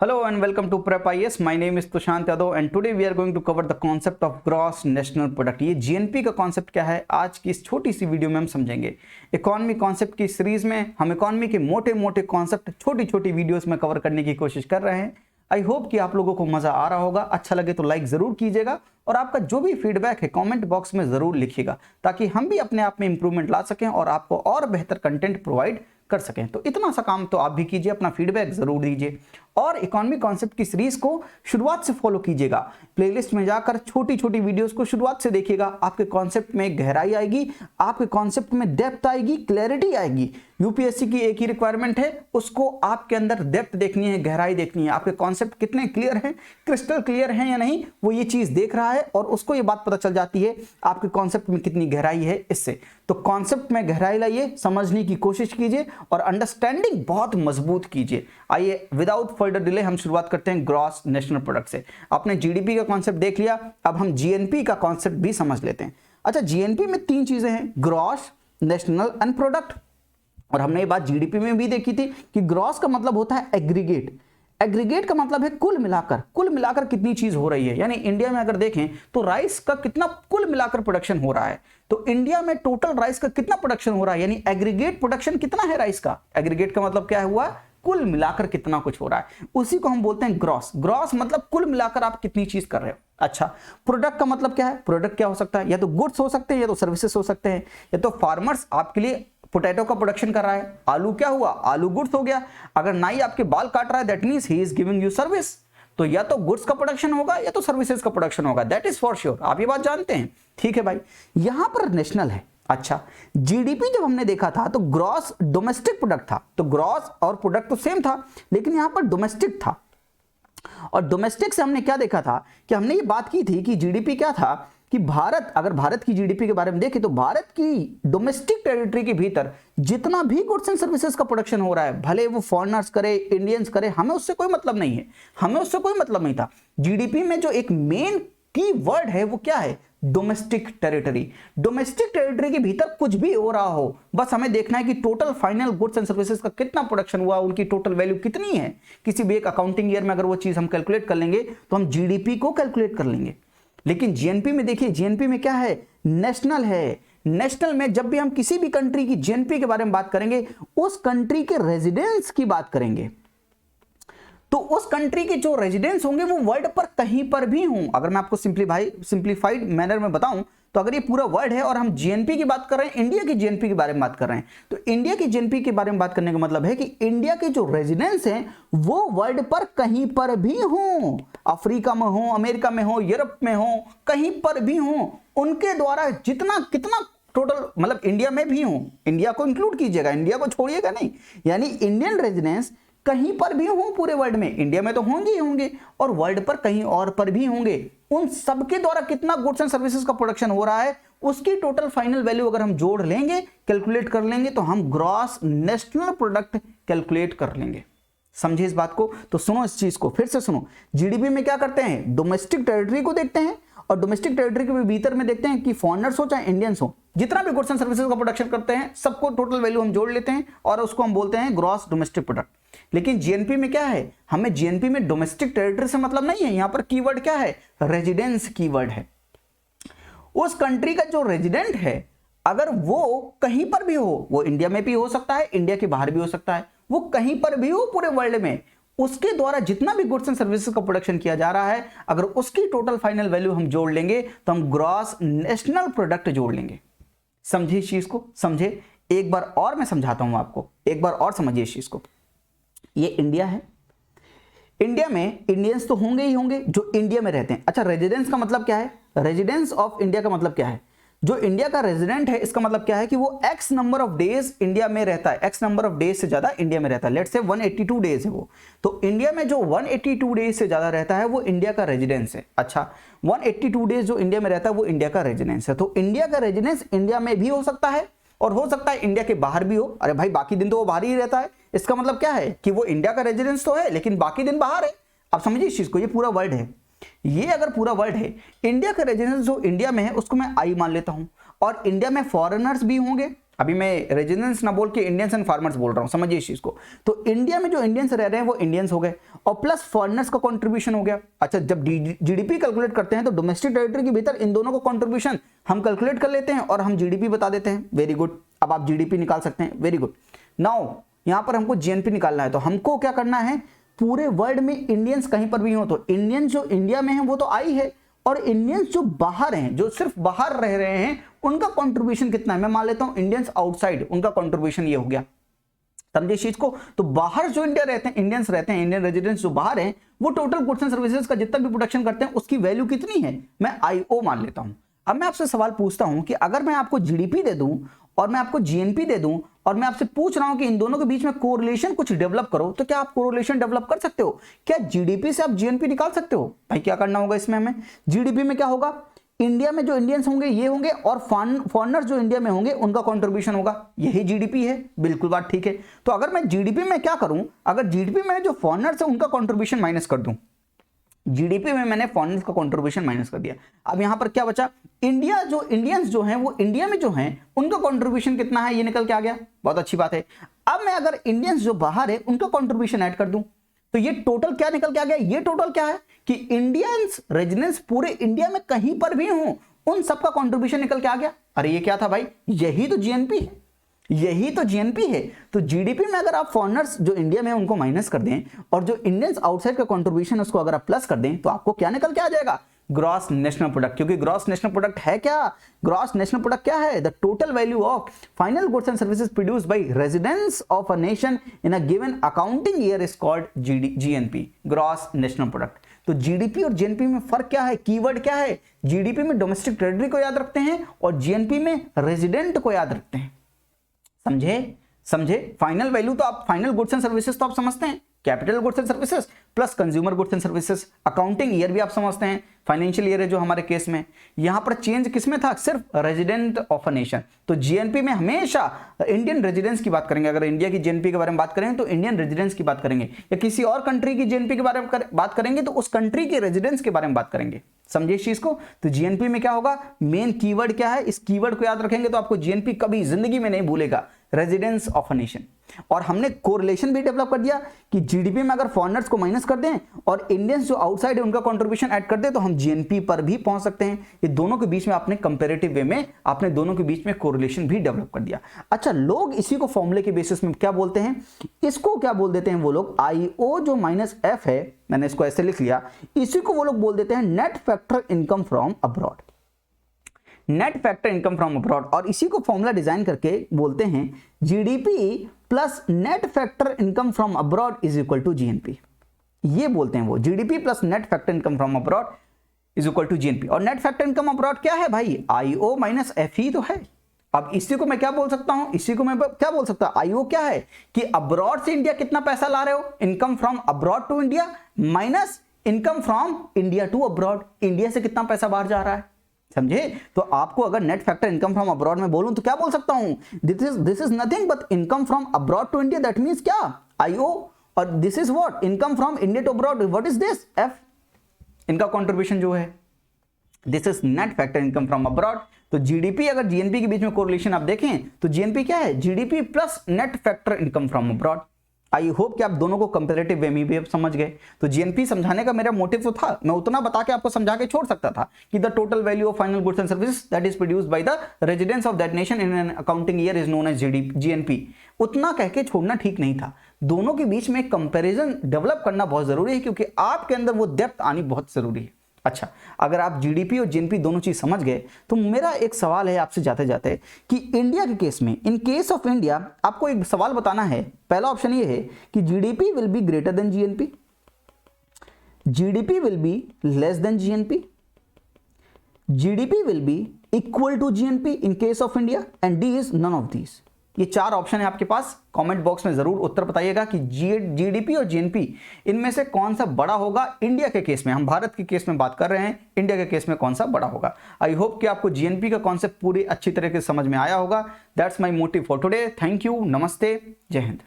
Hello and welcome to Prep IAS. My name is Tushant Yadav and today we are going to cover the concept of gross national product. ये GNP का concept क्या है आज की इस छोटी सी video में हम समझेंगे। इकोनॉमी कॉन्सेप्ट की सीरीज में हम इकोनॉमी के मोटे मोटे कॉन्सेप्ट छोटी छोटी वीडियोस में कवर करने की कोशिश कर रहे हैं। आई होप कि आप लोगों को मजा आ रहा होगा। अच्छा लगे तो लाइक जरूर कीजिएगा और आपका जो भी फीडबैक है कमेंट बॉक्स में जरूर लिखिएगा ताकि हम भी अपने आप में इंप्रूवमेंट ला सकें और आपको और बेहतर कंटेंट प्रोवाइड कर सकें। तो इतना सा काम तो आप भी कीजिए, अपना फीडबैक जरूर दीजिए और इकोनॉमी कॉन्सेप्ट की सीरीज को शुरुआत से फॉलो कीजिएगा। प्लेलिस्ट में जाकर छोटी छोटी वीडियोस को शुरुआत से देखिएगा। आपके कॉन्सेप्ट में गहराई आएगी, आपके कॉन्सेप्ट में डेप्थ आएगी, क्लैरिटी आएगी। यूपीएससी की एक ही रिक्वायरमेंट है, उसको आपके अंदर डेप्थ देखनी है, गहराई देखनी है। आपके कॉन्सेप्ट कितने क्लियर हैं, क्रिस्टल क्लियर हैं या नहीं, वो ये चीज देख रहा है और उसको ये बात पता चल जाती है आपके कॉन्सेप्ट में कितनी गहराई है। इससे तो कॉन्सेप्ट में गहराई लाइए, समझने की कोशिश कीजिए और अंडरस्टैंडिंग बहुत मजबूत कीजिए। आइए विदाउट फर्दर डिले हम शुरुआत करते हैं ग्रॉस नेशनल प्रोडक्ट से। आपने जीडीपी का कॉन्सेप्ट देख लिया, अब हम जीएनपी का कॉन्सेप्ट भी समझ लेते हैं। अच्छा, जीएनपी में तीन चीजें हैं, ग्रॉस, नेशनल एंड प्रोडक्ट। और हमने ये बात जीडीपी में भी देखी थी कि ग्रॉस का मतलब होता है एग्रीगेट। एग्रीगेट का मतलब है कुल मिलाकर कितनी चीज हो रही है। यानी इंडिया में अगर देखें तो राइस का कितना कुल मिलाकर प्रोडक्शन हो रहा है, तो इंडिया में टोटल राइस का कितना प्रोडक्शन हो रहा है, यानी एग्रीगेट प्रोडक्शन कितना है राइस का। एग्रीगेट का मतलब क्या हुआ, कुल मिलाकर कितना कुछ हो रहा है, उसी को हम बोलते हैं ग्रॉस। ग्रॉस मतलब कुल मिलाकर आप कितनी चीज कर रहे हो। अच्छा, प्रोडक्ट का मतलब क्या है, प्रोडक्ट क्या हो सकता है, या तो गुड्स हो सकते हैं या तो सर्विसेज हो सकते हैं। या तो फार्मर्स आपके लिए पोटैटो का प्रोडक्शन कर रहा है, आलू क्या हुआ, आलू गुड्स हो गया। अगर नाई आपके बाल काट रहा है that means he is giving you service, तो या तो गुड्स का प्रोडक्शन होगा या तो सर्विसेज का प्रोडक्शन होगा, दैट इज फॉर श्योर। आप ये बात जानते हैं, ठीक है भाई। यहां पर नेशनल है। अच्छा, जीडीपी जब हमने देखा था तो ग्रॉस डोमेस्टिक प्रोडक्ट था, तो ग्रॉस और प्रोडक्ट तो सेम था लेकिन यहां पर डोमेस्टिक था। और डोमेस्टिक से हमने क्या देखा था कि हमने ये बात की थी कि जीडीपी क्या था कि भारत, अगर भारत की जीडीपी के बारे में देखें तो भारत की डोमेस्टिक टेरिटरी के भीतर जितना भी गुड्स एंड सर्विसेज का प्रोडक्शन हो रहा है, भले वो फॉरेनर्स करे, इंडियंस करे, हमें उससे कोई मतलब नहीं है, हमें उससे कोई मतलब नहीं था। जीडीपी में जो एक मेन की वर्ड है वो क्या है, डोमेस्टिक टेरिटरी। डोमेस्टिक टेरिटरी के भीतर कुछ भी हो रहा हो, बस हमें देखना है कि total final goods and services का कितना प्रोडक्शन हुआ, उनकी टोटल वैल्यू कितनी है। किसी भी एक अकाउंटिंग ईयर में अगर वो चीज हम कैलकुलेट कर लेंगे तो हम जीडीपी को कैलकुलेट कर लेंगे। लेकिन जीएनपी में देखिए, जीएनपी में क्या है, नेशनल है। नेशनल में जब भी हम किसी भी कंट्री की जीएनपी के बारे में बात करेंगे उस कंट्री के रेजिडेंस की बात करेंगे, तो उस कंट्री के जो रेजिडेंस होंगे वो वर्ल्ड पर कहीं पर भी हों। अगर मैं आपको सिंप्लीफाइड मैनर में बताऊं तो अगर ये पूरा वर्ल्ड है और हम जीएनपी की बात कर रहे हैं, इंडिया की जीएनपी के बारे में बात कर रहे हैं, तो इंडिया की जीएनपी के बारे में बात करने का मतलब है कि इंडिया के जो रेजिडेंस हैं वो वर्ल्ड पर कहीं पर भी हों, अफ्रीका में हो, अमेरिका में हो, यूरोप में हो, कहीं पर भी हों, उनके द्वारा जितना कितना टोटल, मतलब इंडिया में भी हो, इंडिया को इंक्लूड कीजिएगा, इंडिया को छोड़िएगा नहीं। यानी इंडियन रेजिडेंस कहीं पर भी हों पूरे वर्ल्ड में, इंडिया में तो होंगे ही होंगे और वर्ल्ड पर कहीं और पर भी होंगे, उन सबके द्वारा कितना गुड्स एंड सर्विसेज का प्रोडक्शन हो रहा है उसकी टोटल फाइनल वैल्यू अगर हम जोड़ लेंगे, कैलकुलेट कर लेंगे, तो हम ग्रॉस नेशनल प्रोडक्ट कैलकुलेट कर लेंगे। समझे इस बात को? तो सुनो इस चीज को, फिर से सुनो। जीडीपी में क्या करते हैं, डोमेस्टिक टेरिटरी को देखते हैं और डोमेस्टिक टेरिटरी के भीतर में देखते हैं कि फॉरेनर्स हो चाहे इंडियंस हो, जितना भी गुड्स एंड सर्विसेज का प्रोडक्शन करते हैं सबको टोटल वैल्यू हम जोड़ लेते हैं और उसको हम बोलते हैं ग्रॉस डोमेस्टिक प्रोडक्ट। लेकिन जीएनपी में क्या है, हमें जीएनपी में डोमेस्टिक टेरिटरी से मतलब नहीं है, यहां पर कीवर्ड क्या है, रेजिडेंस कीवर्ड है। उस कंट्री का जो रेजिडेंट है अगर वो कहीं पर भी हो, वो इंडिया में भी हो सकता है, इंडिया के बाहर भी हो सकता है, वो कहीं पर भी हो पूरे वर्ल्ड में, उसके द्वारा जितना भी गुड्स एंड सर्विसेज का प्रोडक्शन किया जा रहा है अगर उसकी टोटल फाइनल वैल्यू हम जोड़ लेंगे तो हम ग्रॉस नेशनल प्रोडक्ट जोड़ लेंगे। समझिए इस चीज को, समझे। एक बार और मैं समझाता हूं आपको, एक बार और समझिए इस चीज को। ये इंडिया है, इंडिया में इंडियंस तो होंगे ही होंगे जो इंडिया में रहते हैं। अच्छा, रेजिडेंस का मतलब क्या है, रेजिडेंस ऑफ इंडिया का मतलब क्या है, जो इंडिया का रेजिडेंट है इसका मतलब क्या है कि वो x number of days India में रहता है, एक्स नंबर ऑफ डेज से ज्यादा इंडिया में रहता है। लेट्स से 182 डेज है वो, तो इंडिया में जो 182 डेज से ज्यादा रहता है वो इंडिया का रेजिडेंस है। अच्छा, 182 डेज जो इंडिया में रहता है वो इंडिया का रेजिडेंस है। तो इंडिया का रेजिडेंस इंडिया में भी हो सकता है और हो सकता है इंडिया के बाहर भी हो। अरे भाई, बाकी दिन तो वो बाहर ही रहता है, इसका मतलब क्या है कि वो इंडिया का रेजिडेंस तो है लेकिन बाकी दिन बाहर है। आप समझिए इस चीज को, ये पूरा वर्ल्ड है, ये अगर पूरा वर्ल्ड है, इंडिया का रेजिडेंस जो इंडिया में है उसको मैं आई मान लेता हूं और इंडिया में फॉरेनर्स भी होंगे अभी मैं रेजिडेंस ना बोल के इंडियंस एंड फार्मर्स बोल रहा हूं, समझिए इस चीज को। तो इंडिया में जो इंडियंस रह रहे हैं वो इंडियंस हो गए और प्लस फॉरेनर्स का कंट्रीब्यूशन हो गया। अच्छा, जब जीडीपी कैलकुलेट करते हैं तो डोमेस्टिक टेरिटरी के भीतर इन दोनों का कंट्रीब्यूशन हम कैलकुलेट कर लेते हैं और हम जीडीपी बता देते हैं। वेरी गुड, अब आप जीडीपी निकाल सकते हैं। Very good. नाउ यहां पर हमको जीएनपी निकालना है, तो हमको क्या करना है, पूरे वर्ल्ड में इंडियंस कहीं पर भी हो तो इंडियंस जो इंडिया में है वो तो आई है, और इंडियंस जो बाहर हैं, जो सिर्फ बाहर रह रहे हैं, उनका कंट्रीब्यूशन कितना है। मैं मान लेता हूं इंडियंस आउटसाइड, उनका कंट्रीब्यूशन ये हो गया। समझे इस चीज को। तो बाहर जो इंडिया रहते हैं, इंडियंस रहते हैं, इंडियन रेजिडेंट्स जो बाहर हैं, वो टोटल गुड्स एंड सर्विसेज का जितना भी प्रोडक्शन करते हैं उसकी वैल्यू कितनी है, मैं आईओ मान लेता हूं। अब मैं आपसे सवाल पूछता हूं कि अगर मैं आपको जीडीपी दे दूं और मैं आपको जीएनपी दे दूं और मैं आपसे पूछ रहा हूं कि इन दोनों के बीच में कोरिलेशन कुछ डेवलप करो, तो क्या आप कोरिलेशन डेवलप कर सकते हो? क्या जीडीपी से आप जीएनपी निकाल सकते हो? भाई क्या करना होगा इसमें हमें, जीडीपी में क्या होगा, इंडिया में जो इंडियंस होंगे ये होंगे और फॉरेनर्स जो इंडिया में होंगे उनका कंट्रीब्यूशन होगा, यही जीडीपी है। बिल्कुल बात ठीक है। तो अगर मैं जीडीपी में क्या करूं, अगर जीडीपी में जो फॉरेनर्स है उनका कंट्रीब्यूशन माइनस कर दूं, जीडीपी में मैंने फॉरेनर्स का कंट्रीब्यूशन माइनस कर दिया, अब यहां पर क्या बचा, इंडिया जो इंडियंस जो हैं वो इंडिया में जो हैं उनका कंट्रीब्यूशन कितना है, ये निकल के आ गया। बहुत अच्छी बात है। अब मैं अगर इंडियंस जो बाहर है उनका कंट्रीब्यूशन ऐड कर दूं, तो ये टोटल क्या निकल के आ गया, ये टोटल क्या है कि इंडियंस रेजिडेंट्स पूरे इंडिया में कहीं पर भी हों उन सबका कंट्रीब्यूशन निकल के आ गया। अरे ये क्या था भाई, यही तो जीएनपी है, यही तो जीएनपी है। तो जीडीपी में अगर आप फॉरेनर्स जो इंडिया में उनको माइनस कर दें और जो इंडियंस आउटसाइड का कंट्रीब्यूशन उसको अगर आप प्लस कर दें, तो आपको क्या निकल के आ जाएगा, ग्रॉस नेशनल प्रोडक्ट। क्योंकि ग्रॉस नेशनल प्रोडक्ट है क्या, ग्रॉस नेशनल प्रोडक्ट क्या है, the total value of final goods and services produced by residents of a nation in a given accounting year is called GNP, gross national product. तो GDP और GNP में फर्क क्या है, कीवर्ड क्या है, जीडीपी में डोमेस्टिक टेरिटरी को याद रखते हैं और जीएनपी में रेजिडेंट को याद रखते हैं। समझे फाइनल वैल्यू तो आप, फाइनल गुड्स एंड सर्विसेज तो आप समझते हैं, capital goods and services plus consumer goods and services. Accounting year भी आप समझते हैं, फाइनेंशियल ईयर है जो हमारे केस में। यहां पर चेंज किसमें था, सिर्फ रेजिडेंट ऑफ अ नेशन। तो जीएनपी में हमेशा इंडियन रेजिडेंट्स की बात करेंगे। अगर इंडिया की जीएनपी के बारे में बात करें तो इंडियन रेजिडेंट्स की बात करेंगे, या किसी और कंट्री की जीएनपी के बारे में बात करेंगे तो उस कंट्री के रेजिडेंट्स के बारे में बात करेंगे। समझिए इस चीज को। तो जीएनपी में क्या होगा, मेन कीवर्ड क्या है, इस कीवर्ड को याद रखेंगे तो आपको जीएनपी कभी जिंदगी में नहीं भूलेगा, रेजिडेंस ऑफ अ नेशन। और हमने कोरिलेशन भी डेवलप कर दिया कि जीडीपी में अगर फॉरेनर्स को माइनस कर दें और इंडियंस जो आउटसाइड है उनका कंट्रीब्यूशन ऐड कर दें तो हम जीएनपी पर भी पहुंच सकते हैं। ये दोनों के बीच में आपने कंपैरेटिव वे में आपने दोनों के बीच में कोरिलेशन भी डेवलप कर दिया। अच्छा, लोग इसी को फॉर्मूले के बेसिस में क्या बोलते हैं, इसको क्या बोल देते हैं वो लोग, आईओ जो माइनस एफ है, मैंने इसको ऐसे लिख लिया, इसी को वो लोग बोल देते हैं net factor income from abroad, net factor income from abroad. और इसी को फॉर्मूला डिजाइन करके बोलते हैं GDP plus net factor income from abroad is equal to GNP. ये बोलते हैं वो, GDP plus net factor income from abroad is equal to GNP. और नेट फैक्टर इनकम अब्रॉड क्या है भाई, आईओ माइनस एफ ही तो है। अब इसी को मैं क्या बोल सकता हूं, इसी को मैं क्या बोल सकता हूं, आईओ क्या है कि अब्रॉड से इंडिया कितना पैसा ला रहे हो, income from abroad to India minus income from India to abroad, India से कितना पैसा बाहर जा रहा है। समझे। तो आपको अगर net factor income from abroad में बोलूं तो क्या बोल सकता हूं, this is nothing but income from abroad to India, that means क्या, आईओ। और this is what, income from India to abroad, what is this, F, इनका कंट्रीब्यूशन जो है, this is net factor income from abroad. तो GDP अगर GNP के बीच में कोरिलेशन आप देखें तो जीएनपी क्या है, GDP plus net factor income from abroad. I hope कि आप दोनों को कंपैरेटिव वे में भी आप समझ गए। तो जीएनपी समझाने का मेरा मोटिव तो था, मैं उतना बता के आपको समझा के छोड़ सकता था कि the total value of final goods and services that is produced by the residents of that nation in an accounting year is known as GNP. उतना कह के छोड़ना ठीक नहीं था। दोनों के बीच में कंपैरिजन डेवलप करना बहुत जरूरी है, क्योंकि आपके अंदर वो डेप्थ आनी बहुत जरूरी है। अच्छा, अगर आप जीडीपी और जीएनपी दोनों चीज समझ गए तो मेरा एक सवाल है आपसे जाते जाते कि इंडिया के केस में, इन केस ऑफ इंडिया, आपको एक सवाल बताना है। पहला ऑप्शन ये है कि GDP will be greater than GNP, GDP will be less than GNP, GDP will be equal to GNP in case of India, and D is none of these. ये चार ऑप्शन है आपके पास। कमेंट बॉक्स में जरूर उत्तर बताइएगा कि GDP और GNP इनमें से कौन सा बड़ा होगा इंडिया के केस में। हम भारत के केस में बात कर रहे हैं, इंडिया के केस में कौन सा बड़ा होगा। आई होप कि आपको जीएनपी का कॉन्सेप्ट पूरी अच्छी तरह से समझ में आया होगा। That's my motive for today. Thank you, नमस्ते, जय हिंद।